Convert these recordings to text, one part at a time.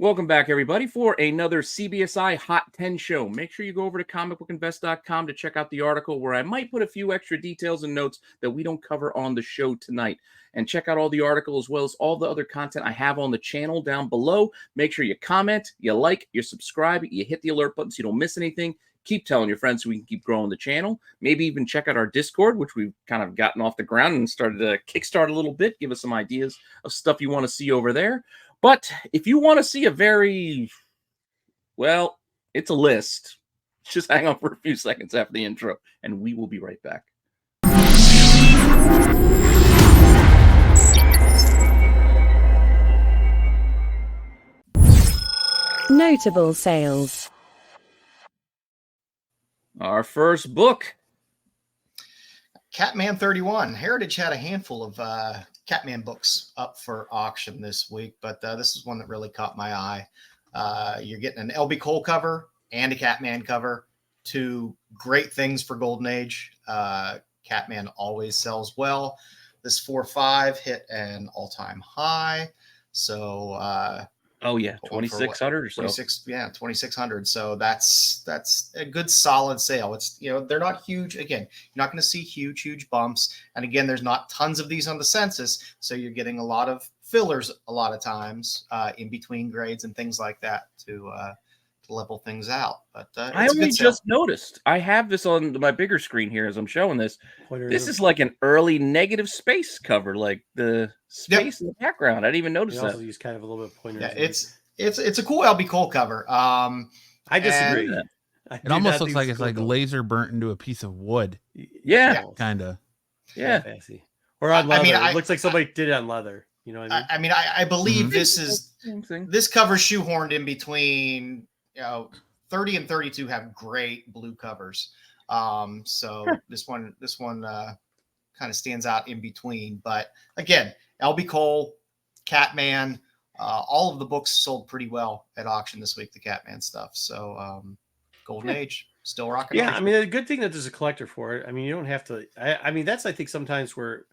Welcome back, everybody, for another CBSI Hot 10 show. Make sure you go over to comicbookinvest.com to check out the article where I might put a few extra details and notes that we don't cover on the show tonight. And check out all the article as well as all the other content I have on the channel down below. Make sure you comment, you like, you subscribe, you hit the alert button so you don't miss anything. Keep telling your friends so we can keep growing the channel. Maybe even check out our Discord, which we've kind of gotten off the ground and started to kickstart a little bit. Give us some ideas of stuff you want to see over there. But if you want to see a very, well, it's a list. Just hang on for a few seconds after the intro, and we will be right back. Notable sales. Our first book. Catman 31. Heritage had a handful of Catman books up for auction this week, but this is one that really caught my eye. You're getting an LB Cole cover and a Catman cover. Two great things for Golden Age. Catman always sells well. This 4.5 hit an all-time high. So, oh yeah, 2,600 or so. 2,600. So that's a good solid sale. It's, they're not huge. Again, you're not going to see huge bumps. And again, there's not tons of these on the census, so you're getting a lot of fillers a lot of times in between grades and things like that to level things out. But I only just noticed. I have this on my bigger screen here as I'm showing this. This is like an early negative space cover, like the space in the background. I didn't even notice that. Also use kind of a little bit of pointers. Yeah, it's a cool LB Cole cover. I disagree. It almost looks like it's like laser burnt into a piece of wood. Yeah, kind of. Yeah, fancy. Or on leather. It looks like somebody did it on leather. You know what I mean? I believe this cover shoehorned in between. 30 and 32 have great blue covers. So this one kind of stands out in between. But again, LB Cole, Catman, all of the books sold pretty well at auction this week, the Catman stuff. So Golden Age still rocking. Yeah, I mean, the good thing that there's a collector for it. I mean, you don't have to. I mean, that's I think sometimes where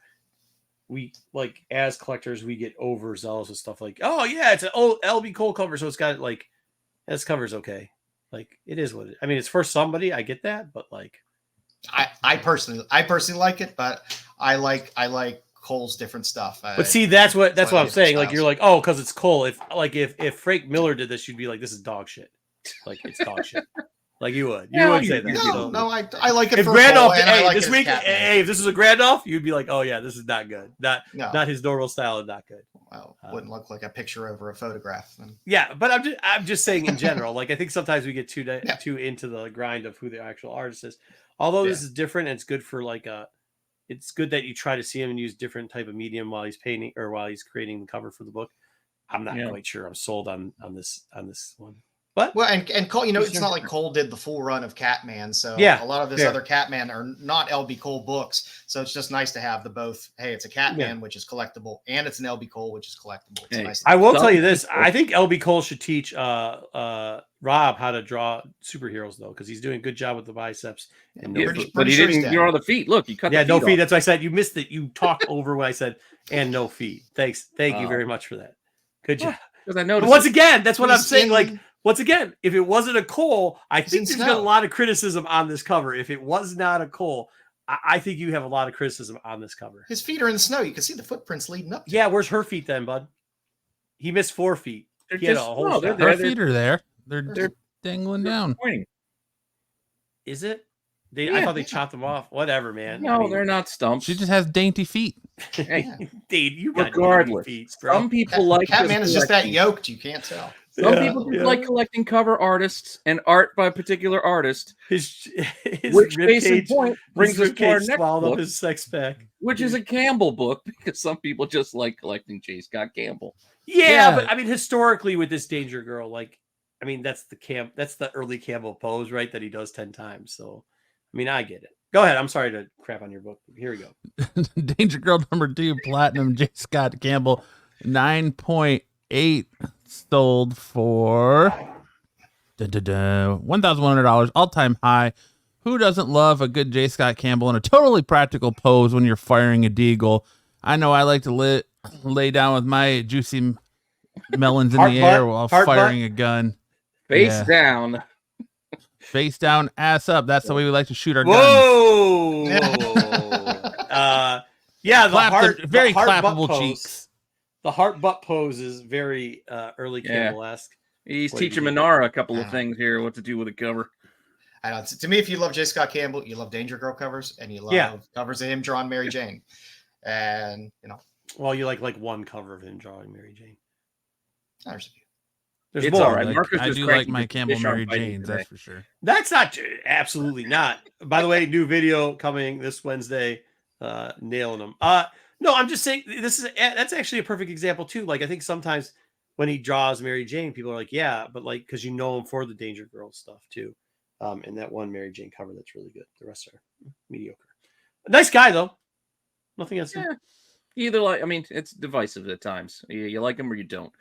we like as collectors we get overzealous with stuff like, oh yeah, it's an old LB Cole cover, so it's got like. This cover's okay. Like it is what it. I mean, it's for somebody. I get that, but like, I personally like it, but I like Cole's different stuff. But see, that's what I'm saying. Like you're like, oh, because it's Cole. If Frank Miller did this, you'd be like, this is dog shit. Like it's dog shit. Like you would say that. No, I like it. If Randolph, this week, if this is a Randolph, you'd be like, oh yeah, this is not good. Not his normal style and not good. Well, wouldn't look like a picture over a photograph. Yeah, but I'm just saying in general. Like I think sometimes we get too into the grind of who the actual artist is. Although this is different, and it's good for like it's good that you try to see him and use different type of medium while he's painting or while he's creating the cover for the book. I'm not quite sure I'm sold on this one. But and Cole, it's not like Cole did the full run of Catman, so a lot of his other Catman are not LB Cole books. So it's just nice to have the both. Hey, it's a Catman which is collectible, and it's an LB Cole which is collectible. It's nice. I will tell you this: I think LB Cole should teach Rob how to draw superheroes though, because he's doing a good job with the biceps. And but he didn't draw the feet. Look, you cut. Yeah, the feet no feet. That's what I said. You missed it. You talked over what I said, and no feet. Thank you very much for that. Good job. Because I noticed. Once again, that's what I'm saying. Like. Once again, if it wasn't a Cole, I think there's been a lot of criticism on this cover. If it was not a Cole, I think you have a lot of criticism on this cover. His feet are in the snow. You can see the footprints leading up. Yeah, where's her feet then, bud? He missed 4 feet. Her feet are there. They're dangling down. Is it? I thought they chopped them off. Whatever, man. No, they're not stumps. She just has dainty feet. Hey, Dave, you got regardless. Dainty feet, bro. Some people like Catman is just that yoked. You can't tell. Some people just like collecting cover artists and art by a particular artist. His which case in point brings us to our next book, his sex pack, which is a Campbell book, because some people just like collecting J. Scott Campbell. Yeah, but I mean, historically with this Danger Girl, like, I mean, that's the early Campbell pose, right? That he does 10 times. So, I mean, I get it. Go ahead. I'm sorry to crap on your book. Here we go. Danger Girl #2, Platinum, J. Scott Campbell, 9.8 sold for $1,100, all-time high. Who doesn't love a good J. Scott Campbell in a totally practical pose when you're firing a deagle? I know I like to lay down with my juicy melons in Heart the butt, air while heart firing a gun. Face Yeah. down. Face down, ass up. That's the way we like to shoot our guns. Whoa! Yeah, Very the heart butt clappable pose. cheeks. The heart butt pose is very early Yeah. Campbell-esque. He's What do you teaching think? Minara a couple of things here, what to do with a cover. I don't. To me, if you love J. Scott Campbell, you love Danger Girl covers, and you love covers of him drawing Mary Jane. And Well, you like one cover of him drawing Mary Jane. there's a few. There's It's more. all right. Marcus I was do cranky like my because Campbell fish aren't Mary biting Janes, today. that's for sure. That's not absolutely not. By the way, new video coming this Wednesday. Nailing them. No, I'm just saying that's actually a perfect example too. Like I think sometimes when he draws Mary Jane, people are like, yeah, but like because you know him for the Danger Girl stuff too. And that one Mary Jane cover that's really good. The rest are mediocre. Nice guy though. Nothing else. Yeah. Either it's divisive at times. You like him or you don't.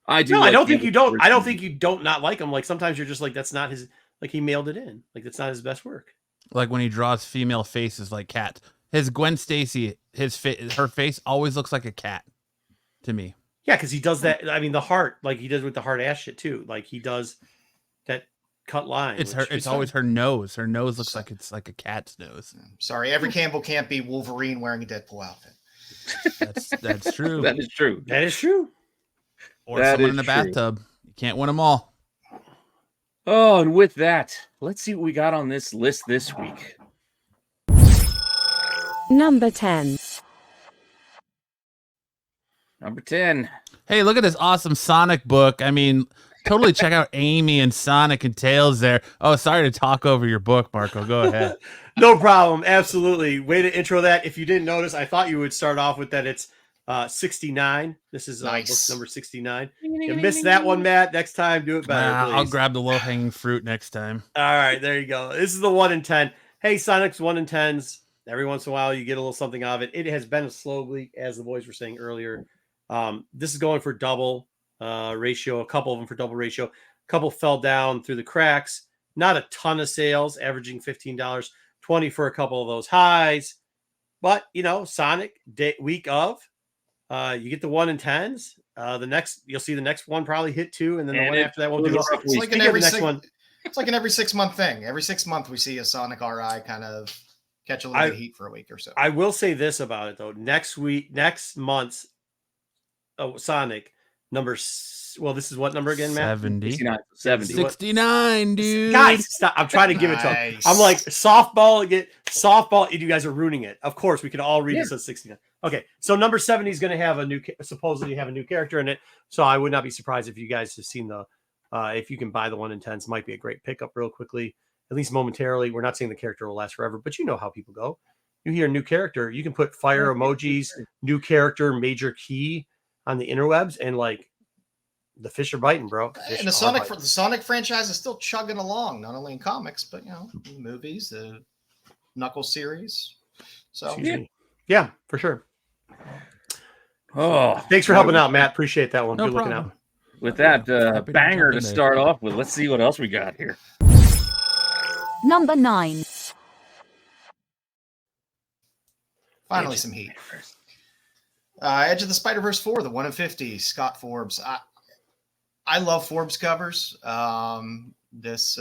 I do. No, like I don't think Campbell's you don't. I don't original. think you don't not like him. Like sometimes you're just like that's not his. Like he mailed it in. Like that's not his best work. Like when he draws female faces like cats. His Gwen Stacy, her face always looks like a cat to me. Yeah, because he does that. I mean, the heart, like he does with the hard ass shit too. Like he does that cut line. It's always her nose. Her nose looks like it's like a cat's nose. Sorry, every Campbell can't be Wolverine wearing a Deadpool outfit. That's true. That is true. That is true. Or That someone is in a true. bathtub. You can't win them all. Oh, and with that, let's see what we got on this list this week. Number 10. Number 10. Hey, look at this awesome Sonic book. I mean, totally check out Amy and Sonic and Tails there. Oh, sorry to talk over your book, Marco. Go ahead. No problem. Absolutely. Way to intro that. If you didn't notice, I thought you would start off with that. It's 69. This is Nice. book number 69. You missed that one, Matt. Next time, do it better. I'll please. grab the low-hanging fruit next time. All right, there you go. This is the 1 in 10. Hey, Sonic's 1 in 10s. Every once in a while, you get a little something out of it. It has been a slow bleak, as the boys were saying earlier. This is going for double ratio. A couple of them for double ratio. A couple fell down through the cracks. Not a ton of sales, averaging $15, $20 for a couple of those highs. But, Sonic, week of, you get the 1 in 10s. You'll see the next one probably hit 2, and then the one after that won't do it. It's like in every next one. It's like an every 6 month thing. Every 6 months we see a Sonic RI kind of catch a little bit of heat for a week or so. I will say this about it though. Next month's Sonic this is what number again, Matt? 70. 70. 69, dude. Guys, stop. I'm trying to give it to him. Nice. I'm like softball. You guys are ruining it. Of course, we can all read this as 69. Okay, so number 70 is going to have supposedly have a new character in it. So I would not be surprised if you guys have seen if you can buy the 1 in 10s, might be a great pickup real quickly, at least momentarily. We're not saying the character will last forever, but you know how people go. You hear a new character, you can put fire emojis, new character, major key on the interwebs, and like the fish are biting, bro. And the Sonic franchise is still chugging along, not only in comics, but in movies, the Knuckles series. So yeah, for sure. Oh, Thanks for helping out, Matt. Appreciate that one. No Good looking problem. out. with that Happy to banger jump to in start off with, let's see what else we got here. Number 9. finally some heat. Edge of the Spider-Verse 4, the 1 in 50, Scott Forbes. I love Forbes covers. This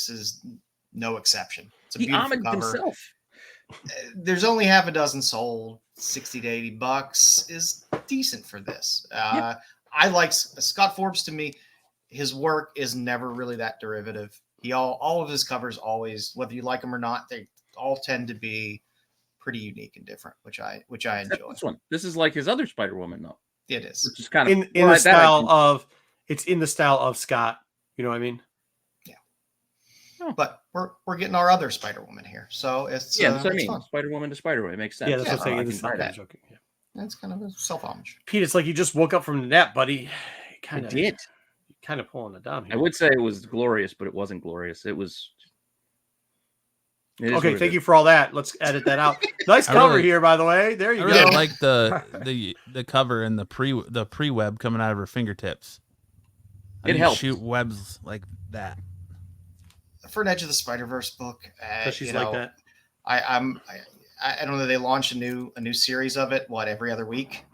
is no exception. It's a beautiful Ahmed cover. himself. There's only half a dozen sold. $60 to $80 is decent for this. I like Scott Forbes. To me, his work is never really that derivative. All of his covers always, whether you like them or not, they all tend to be pretty unique and different, which I enjoy. This one. This is like his other Spider-Woman, though. It is. Which is kind of in the style of Scott. You know what I mean? But we're getting our other Spider-Woman here, so it's that's what I it's mean. fun. Spider-Woman to Spider-Woman. It makes sense. Yeah, that's what I'm saying. I It's can buy not that. joking. Yeah. That's kind of a self-homage. Pete, it's like you just woke up from the nap, buddy. I did. Kind of pulling it down here. I would say it was glorious, but it wasn't glorious. It was. Okay, thank you for all that. Let's edit that out. Nice cover here, by the way. There you I go. really like the cover and the pre-web coming out of her fingertips. It I helps. shoot webs like that. For an Edge of the Spider-Verse book, She's like that. I don't know. They launched a new series of it. Every other week?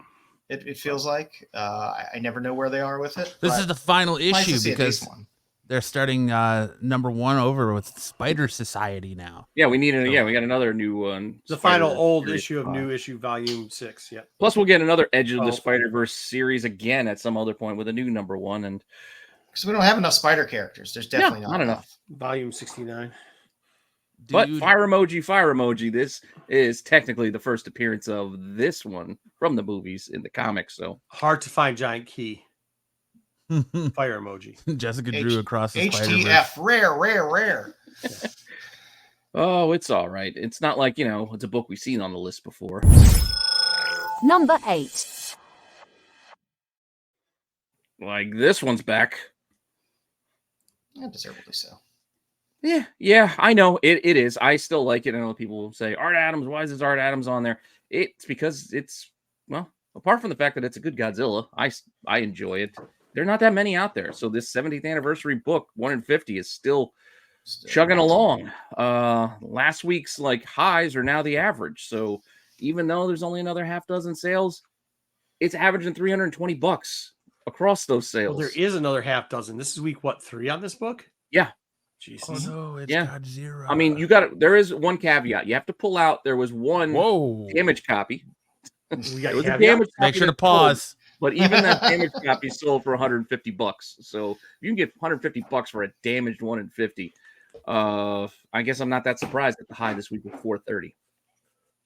It feels like I never know where they are with it. This is the final nice to issue see a because decent one. they're starting number 1 over with Spider Society now. Yeah, we got another new one. The final old Series issue of 5. new issue volume 6. Yep. Plus, we'll get another Edge of the Oh. Spider-Verse series again at some other point with a new number 1. And Because we don't have enough spider characters. There's definitely not enough. Volume 69. But fire emoji. This is technically the first appearance of this one from the movies in the comics. So Hard to find giant key. Fire emoji. Jessica drew across the HTF, rare. oh, it's all right. It's not like, it's a book we've seen on the list before. Number 8. Like this one's back. Yeah, deservedly so. Yeah, I know it is. I still like it. I know people say Art Adams. Why is this Art Adams on there? It's because it's apart from the fact that it's a good Godzilla, I enjoy it. There are not that many out there, so this 70th anniversary book, 1 in 50, is still chugging along. Last week's highs are now the average. So even though there's only another half dozen sales, it's averaging $320 across those sales. Well, there is another half dozen. This is week 3 on this book? Yeah. Jesus. Oh no, it's Yeah. Godzilla. I mean, there is one caveat. You have to pull out. There was one damaged copy. We got It was a caveat? damaged Make copy sure to that sold, pause. but even that damaged copy sold for $150. So you can get $150 for a damaged 1 in 50. I guess I'm not that surprised at the high this week with $430.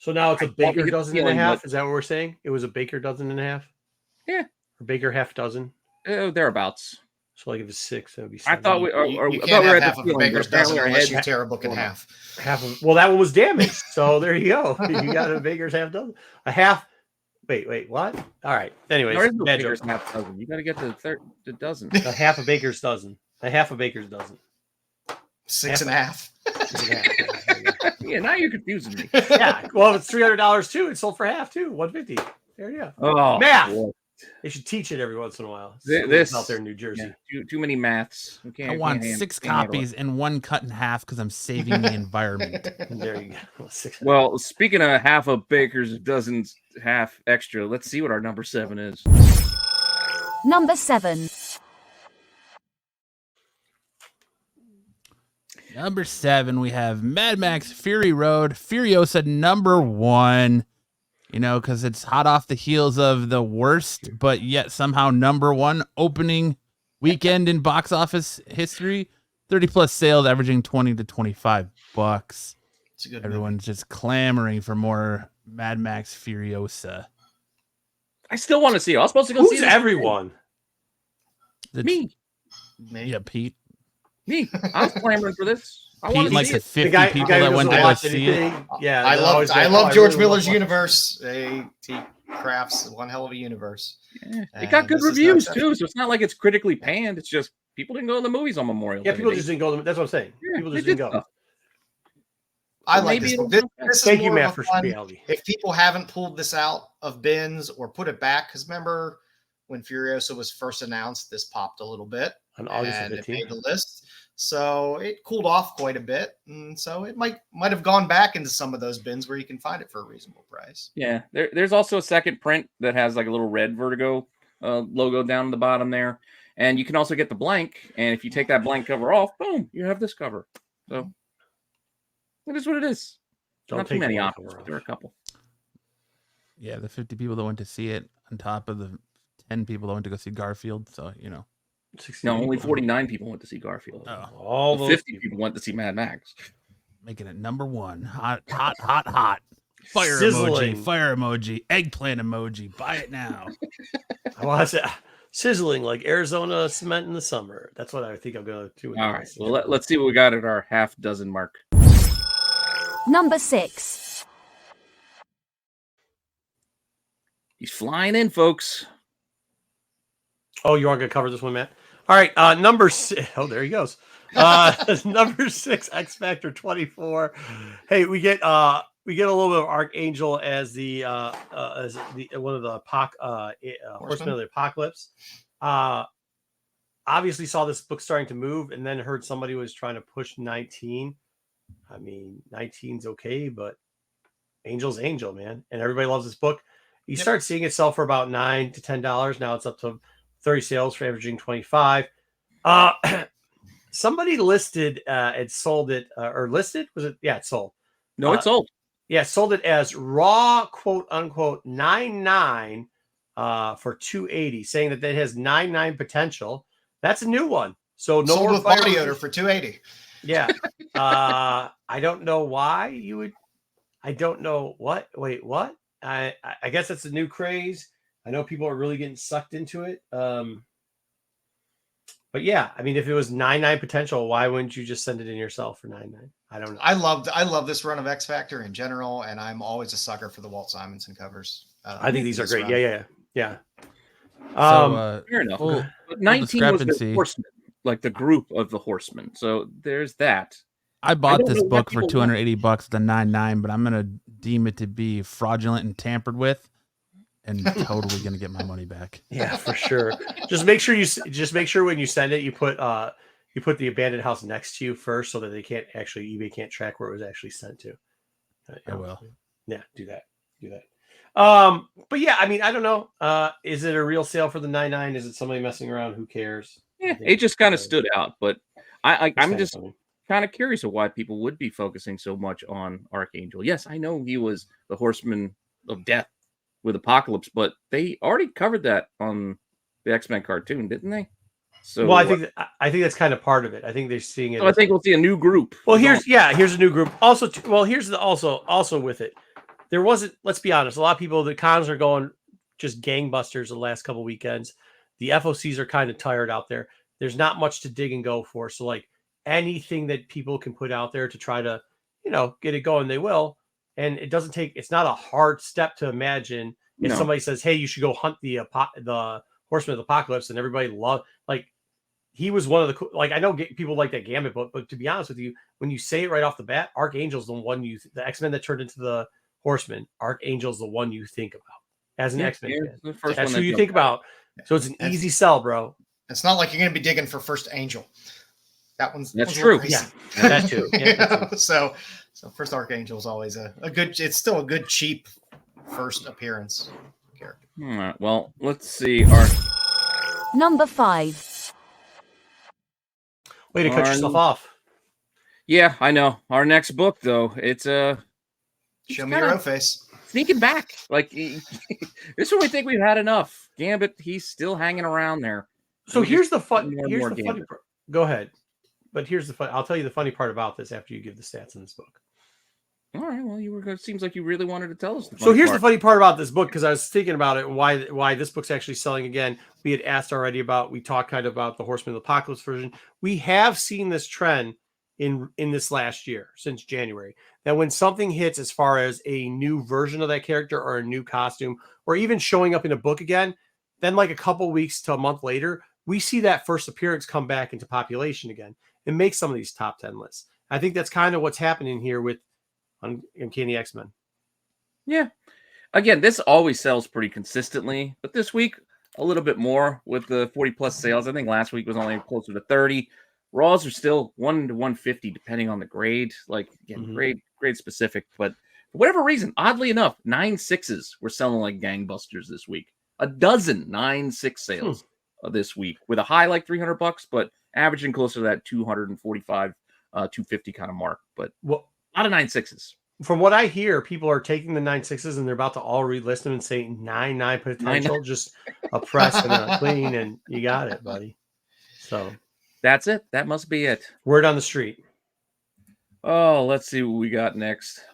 So now it's a baker dozen and a feeling, half. but- Is that what we're saying? It was a baker dozen and a half? Yeah. Or baker half dozen? Thereabouts. So if it's 6, that would be I 7. thought we. You I can't thought we were have at half the of a feeling, baker's but apparently dozen our unless heads- you tear a book in half. half of, well, that one was damaged. So there you go. You got a baker's half dozen. A half. Wait, what? All right. Anyways, There is no bad baker's joke. half dozen. You got to get to the dozen. A half a baker's dozen. A half a baker's dozen. 6 and a half. 6 and a half. Yeah, now you're confusing me. Yeah. Well, if it's $300 too, it sold for half too. $150. There you go. Oh, Math. boy. They should teach it every once in a while. This out there in New Jersey. Yeah, too many maths. I want 6 copies and 1 cut in half because I'm saving the environment. There you go. 6. Well, speaking of half a baker's dozen's half extra, let's see what our number 7 is. Number 7. Number 7, we have Mad Max Fury Road, Furiosa number 1. Because it's hot off the heels of the worst, but yet somehow number 1 opening weekend in box office history. 30+ sales, averaging $20 to $25. It's a good Everyone's just clamoring for more Mad Max Furiosa. I still want to see it. I was supposed to go Who's see this. everyone? Me. movie. Yeah, Pete. Me. I was clamoring for this. I Pete want and to like see the it. 50 people who that went doesn't to go watch see it. anything. Yeah, I they're always love like, George really Miller's love universe. He crafts one hell of a universe. Yeah, it And got good this is no reviews exception. too, so it's not like it's critically panned. It's just people didn't go to the movies on Memorial Yeah, Day. people They- just didn't go. That's what I'm saying. Yeah, People they just didn't did go. stuff. I So like maybe this. it'll This, come back. this is Thank you, more of Matt, a for fun- reality. If people haven't pulled this out of bins or put it back, because remember when Furiosa was first announced, this popped a little bit On August and it 15th. made the list. So it cooled off quite a bit, and so it might have gone back into some of those bins where you can find it for a reasonable price. Yeah, there's also a second print that has like a little red Vertigo logo down the bottom there, and you can also get the blank. And if you take that blank cover off, boom, you have this cover. So it is what it is. Don't Not too take many the one options. cover There are a couple. Yeah, the 50 people that went to see it on top of the 10 people that went to go see Garfield. So, 60 No, only people. 49 people went to see Garfield. Oh, All The those 50 people went to see Mad Max. making it number 1. Hot. Fire Sizzling. emoji, fire emoji, eggplant emoji. Buy it now. I want to say sizzling like Arizona cement in the summer. That's what I think I'm going to do. with All right, this. well let's see what we got at our half dozen mark. Number 6. He's flying in, folks. Oh, you aren't going to cover this one, Matt? All right, number 6. Oh, there he goes. Number 6, X Factor 24. Hey, we get a little bit of Archangel as the one of the Horsemen of the Apocalypse. Obviously saw this book starting to move, and then heard somebody was trying to push 19. I mean, 19's okay, but Angel's Angel, man, and everybody loves this book. You start seeing it sell for about $9 to $10. Now it's up to 30 sales for averaging 25. Somebody listed it sold it or listed was it? Yeah, it sold. No, it sold. Yeah, sold it as raw quote unquote 9.9 for 280, saying that has 9.9 potential. That's a new one. So no sold more with body odor for 280. Yeah. I don't know why you would. I don't know what. Wait, what? I guess that's a new craze. I know people are really getting sucked into it. But yeah, I mean, if it was 9.9 potential, why wouldn't you just send it in yourself for 9.9? I don't know. I love this run of X Factor in general, and I'm always a sucker for the Walt Simonson covers. I think these are great. Run. Yeah. So, fair enough. But 19 was the Horsemen, like the group of the Horsemen. So there's that. I bought this book for $280 the 9.9, but I'm gonna deem it to be fraudulent and tampered with, and totally gonna get my money back. Yeah, for sure. Just make sure when you send it, you put the abandoned house next to you first, so that eBay can't track where it was actually sent to. I will. Yeah, do that. But yeah, I mean, I don't know. Is it a real sale for the 9.9? Is it somebody messing around? Who cares? Yeah, it just kind of stood out, but I'm just kind of curious of why people would be focusing so much on Archangel. Yes, I know he was the Horseman of Death with Apocalypse, but they already covered that on the X-Men cartoon, didn't they? So, well, I think that's kind of part of it. I think they're seeing it. So I think we'll see a new group. Well, here's a new group. Also, here's also with it. There wasn't. Let's be honest. A lot of people, the cons are going just gangbusters the last couple weekends. The FOCs are kind of tired out there. There's not much to dig and go for. So like anything that people can put out there to try to, get it going, they will. And it's not a hard step to imagine if somebody says, hey, you should go hunt the Horseman of the Apocalypse, and everybody he was one of the, I know people like that Gambit book, but to be honest with you, when you say it right off the bat, Archangel's the one the X-Men that turned into the Horseman, Archangel's the one you think about as an X-Men fan. That's who you think about. So it's an easy sell, bro. It's not like you're going to be digging for First Angel. That's true. Yeah, that too. Yeah, so First Archangel is always a good. It's still a good cheap first appearance character. All right. Well, let's see. Number 5. Way to cut yourself off. Yeah, I know. Our next book, though, it's Show me your own face. Sneaking back. Like, this one we think we've had enough. Gambit, he's still hanging around there. So here's the funny part. Go ahead. But I'll tell you the funny part about this after you give the stats in this book. All right. Well, it seems like you really wanted to tell us. So here's the funny part about this book, because I was thinking about it and why this book's actually selling again. We had asked already we talked kind of about the Horseman of the Apocalypse version. We have seen this trend in this last year, since January, that when something hits as far as a new version of that character or a new costume, or even showing up in a book again, then like a couple weeks to a month later, we see that first appearance come back into population again and make some of these top 10 lists. I think that's kind of what's happening here with Uncanny X-Men. Yeah. Again, this always sells pretty consistently, but this week a little bit more with the 40 plus sales. I think last week was only closer to 30. Raws are still 1 to 150 depending on the grade. Like, again, grade specific, but for whatever reason, oddly enough, 9.6s were selling like gangbusters this week. A dozen 9.6 sales this week with a high like $300, but averaging closer to that 245, 250 kind of mark. But a lot of 9.6s. From what I hear, people are taking the 9.6s and they're about to all relist them and say 9.9 potential, just a press and a clean, and you got it, buddy. So that's it. That must be it. Word on the street. Oh, let's see what we got next.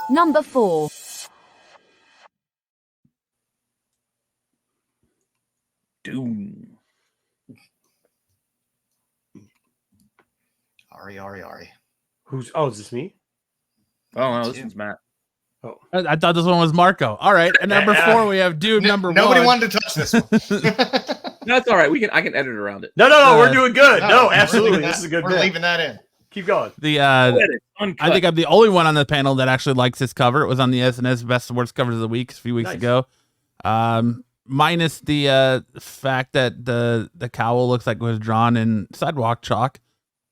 Number 4. Doom. Ari. Is this me? Oh, no, this one's Matt. Oh, I thought this one was Marco. All right, and number 4 we have Doom. Number 1. Nobody wanted to touch this one. That's all right. I can edit around it. No, we're doing good. No, absolutely, this is a good. We're leaving that in. Keep going. I think I'm the only one on the panel that actually likes this cover. It was on the SNS Best and Worst Covers of the Week a few weeks ago. Minus the fact that the cowl looks like it was drawn in sidewalk chalk.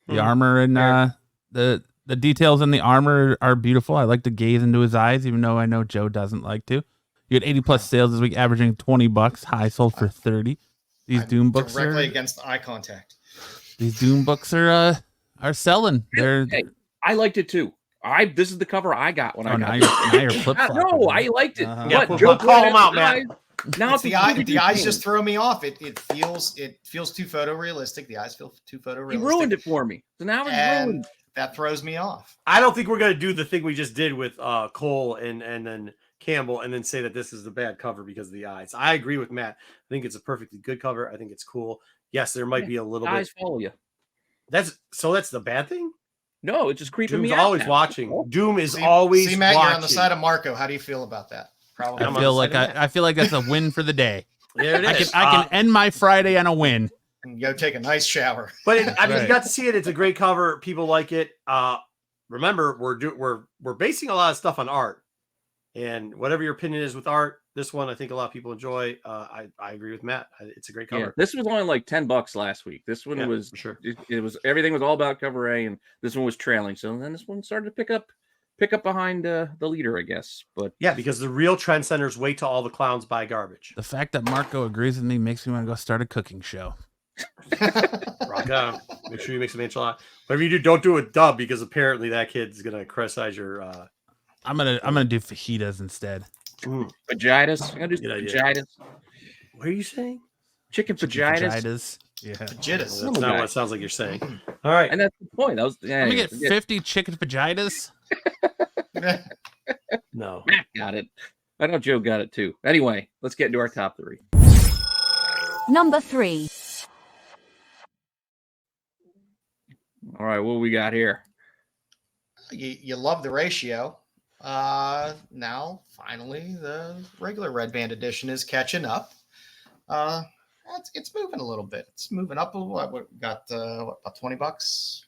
The armor and the The details in the armor are beautiful. I like to gaze into his eyes, even though I know Joe doesn't like to. You had 80 plus sales this week, averaging $20. High sold for 30. These Doom books directly against eye contact. These Doom books are selling. Hey, I liked it too. This is the cover I got when I got now you're flip-flopping. No, I liked it. Uh-huh. But Joe call them out, man. Now it's the eyes just throw me off. It feels too photorealistic. The eyes feel too photorealistic. He ruined it for me. So now it's ruined. That throws me off. I don't think we're gonna do the thing we just did with Cole and then Campbell and then say that this is the bad cover because of the eyes. I agree with Matt. I think it's a perfectly good cover. I think it's cool. Yes, there might be a little eyes bit. follow you. That's the bad thing? No, it's just creeping Doom's me out. always watching. Doom is always Matt, watching. you're on the side of Marco. How do you feel about that? Probably. I feel like that's a win for the day. There it is. I can end my Friday on a win. And go take a nice shower. But you got to see it. It's a great cover. People like it. Remember, we're basing a lot of stuff on art, and whatever your opinion is with art, this one I think a lot of people enjoy. I agree with Matt. It's a great cover. Yeah, this was only like $10 last week. This one was sure. It was everything was all about cover A, and this one was trailing. So then this one started to pick up behind the leader, I guess. But yeah, because the real trend centers wait till all the clowns buy garbage. The fact that Marco agrees with me makes me want to go start a cooking show. Rock on. Make sure you make some enchilada. Whatever you do, don't do a dub because apparently that kid's gonna criticize your. I'm gonna do fajitas instead. Fajitas. I'm gonna do fajitas. What are you saying? Chicken fajitas. Yeah. Fajitas. That's not what it sounds like you're saying. All right, and that's the point. That was. Let me get 50 chicken fajitas. No, Matt got it. I know Joe got it too. Anyway, let's get into our top 3. Number 3. All right, what we got here? You love the ratio. Now, finally, the regular red band edition is catching up. It's moving a little bit. It's moving up a little. What got about $20,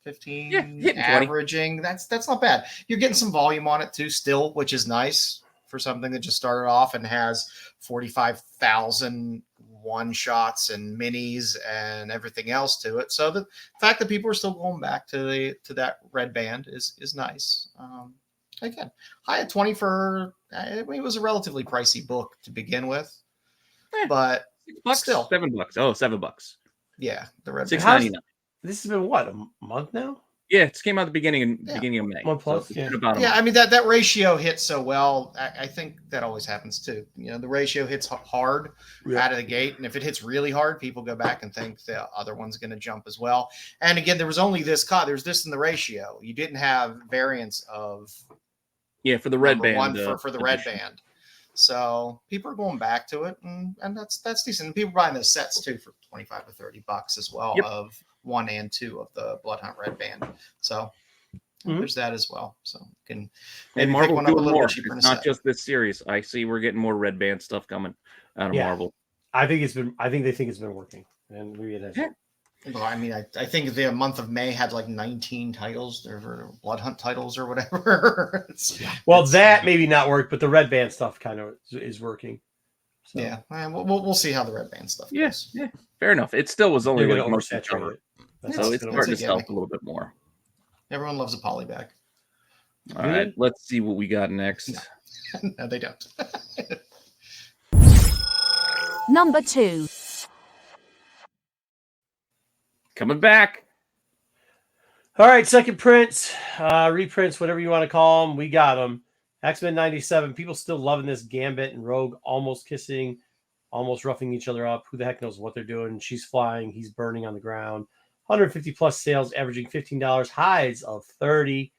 15, averaging. 20. That's not bad. You're getting some volume on it too, still, which is nice for something that just started off and has 45,000 one-shots and minis and everything else to it. So the fact that people are still going back to that red band is nice. Again, high at 20 for it was a relatively pricey book to begin with, but $6? Still $7. Oh, $7. Yeah, the red $6.99. This has been what, a month now? Yeah, it came out at the beginning of May. Month plus, so yeah. I mean that ratio hits so well. I think that always happens too. You know, the ratio hits hard out of the gate, and if it hits really hard, people go back and think the other one's going to jump as well. And again, there was only this there's this in the ratio. You didn't have variants of for the red band one for the red band. So people are going back to it, and that's decent. And people buying those sets too for $25 to $30 as well of 1 and 2 of the Bloodhunt red band. So there's that as well. So you can maybe pick one up a little bit cheaper. It's not just this series. I see we're getting more red band stuff coming out of Marvel. I think they think it's been working, and maybe it has. Yeah. Well, I mean, I think the month of May had like 19 titles, or Bloodhunt titles, or whatever. That maybe not work, but the red band stuff kind of is working. So. Yeah, we'll see how the red band stuff goes. Yeah, fair enough. It still was only like most oversaturated. So it's starting to sell a little bit more. Everyone loves a poly bag. All right, let's see what we got next. No, they don't. Number 2. Coming back. All right, second prints, reprints, whatever you want to call them. We got them. X-Men 97. People still loving this Gambit and Rogue almost kissing, almost roughing each other up. Who the heck knows what they're doing? She's flying. He's burning on the ground. 150 plus sales, averaging $15. Highs of 30.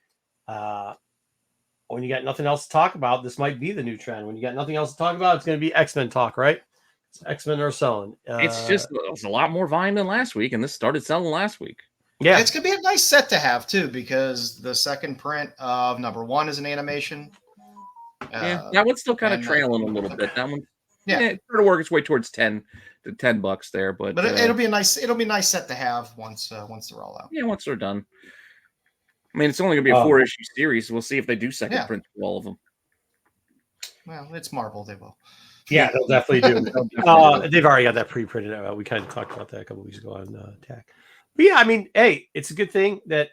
When you got nothing else to talk about, this might be the new trend. When you got nothing else to talk about, it's going to be X-Men talk, right? X-Men are selling. It's a lot more volume than last week, and this started selling last week. Yeah, it's gonna be a nice set to have too, because the second print of number 1 is an animation. That one's still kind of trailing a little bit. That one, it's going to work its way towards $10 there, but it'll be a nice set to have once they're all out. Yeah, once they're done. I mean, it's only going to be a 4-issue series. We'll see if they do second print for all of them. Well, it's Marvel; they will. Yeah, they'll definitely do. They've already got that pre-printed. We kind of talked about that a couple weeks ago on Attack. But yeah, I mean, hey, it's a good thing that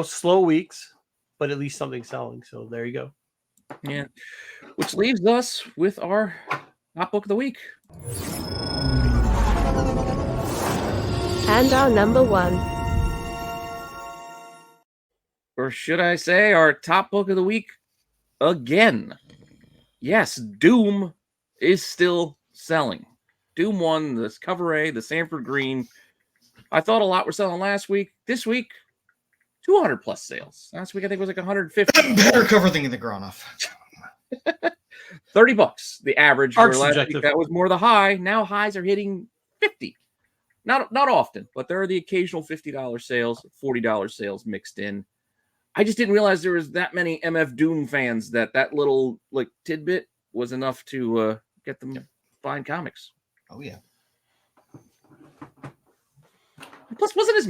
slow weeks, but at least something selling. So there you go. Yeah. Which leaves us with our top book of the week. And our number one. Or should I say our top book of the week again? Yes, Doom is still selling. Doom 1, the cover A, the Sanford Green. I thought a lot were selling last week. This week, 200 plus sales. Last week, I think it was like 150. Better cover than the Gronoff. $30, the average. Art's Where last subjective. week, that was more the high. Now highs are hitting 50. Not often, but there are the occasional $50 sales, $40 sales mixed in. I just didn't realize there was that many MF Doom fans that little like tidbit was enough to get them buying comics. Oh yeah. Plus, wasn't his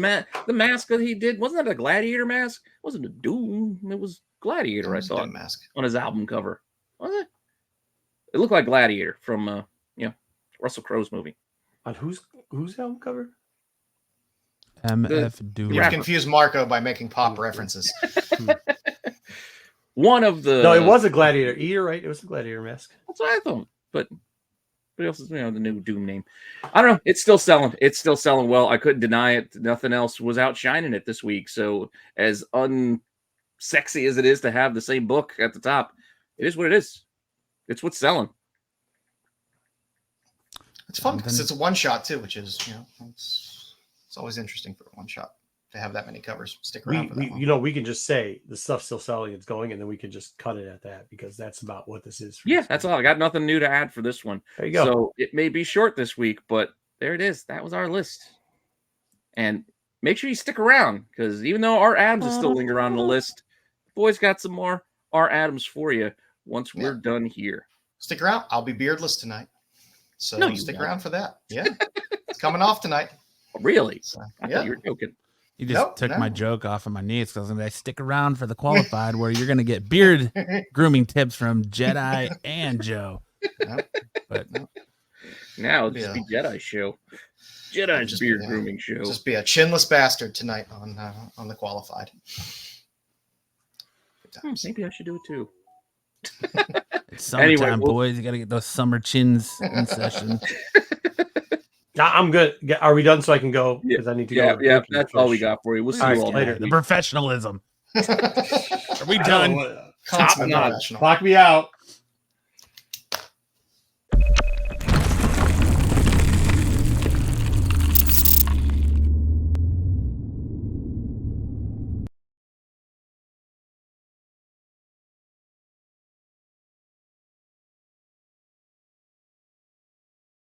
the mask that he did? Wasn't that a Gladiator mask? It wasn't a Doom. It was Gladiator. I saw it mask on his album cover. Was it? It looked like Gladiator from Russell Crowe's movie. On whose album cover? MF Doom. You've confused Marco by making pop references. One of the No, it was a Gladiator. You're right. It was a Gladiator mask. That's what I thought. But else is the new Doom name. I don't know. It's still selling. It's still selling well. I couldn't deny it. Nothing else was outshining it this week. So as unsexy as it is to have the same book at the top, it is what it is. It's what's selling. It's fun because it's a one shot too, which is it's always interesting for a one shot to have that many covers. Stick around for that long. We can just say the stuff's still selling, it's going, and then we can just cut it at that because that's about what this is. Yeah, that's all. I got nothing new to add for this one. There you go. So it may be short this week, but there it is. That was our list. And make sure you stick around because even though Art Adams is still lingering on the list, the boys got some more Art Adams for you once we're done here. Stick around. I'll be beardless tonight. So No, you stick won't. around for that. Yeah. It's coming off tonight. Really? So, I thought you were joking. You just took my joke off of my knees because I stick around for the qualified where you're going to get beard grooming tips from Jedi and Joe. But now it's just be Jedi show. Jedi's beard grooming show. Just be a chinless bastard tonight on the qualified. Maybe I should do it too. It's summertime, boys. You got to get those summer chins in session. I'm good. Are we done so I can go? Because I need to go. Yeah, that's all we got for you. We'll see you all later. The professionalism. Are we done? Top notch. Lock me out.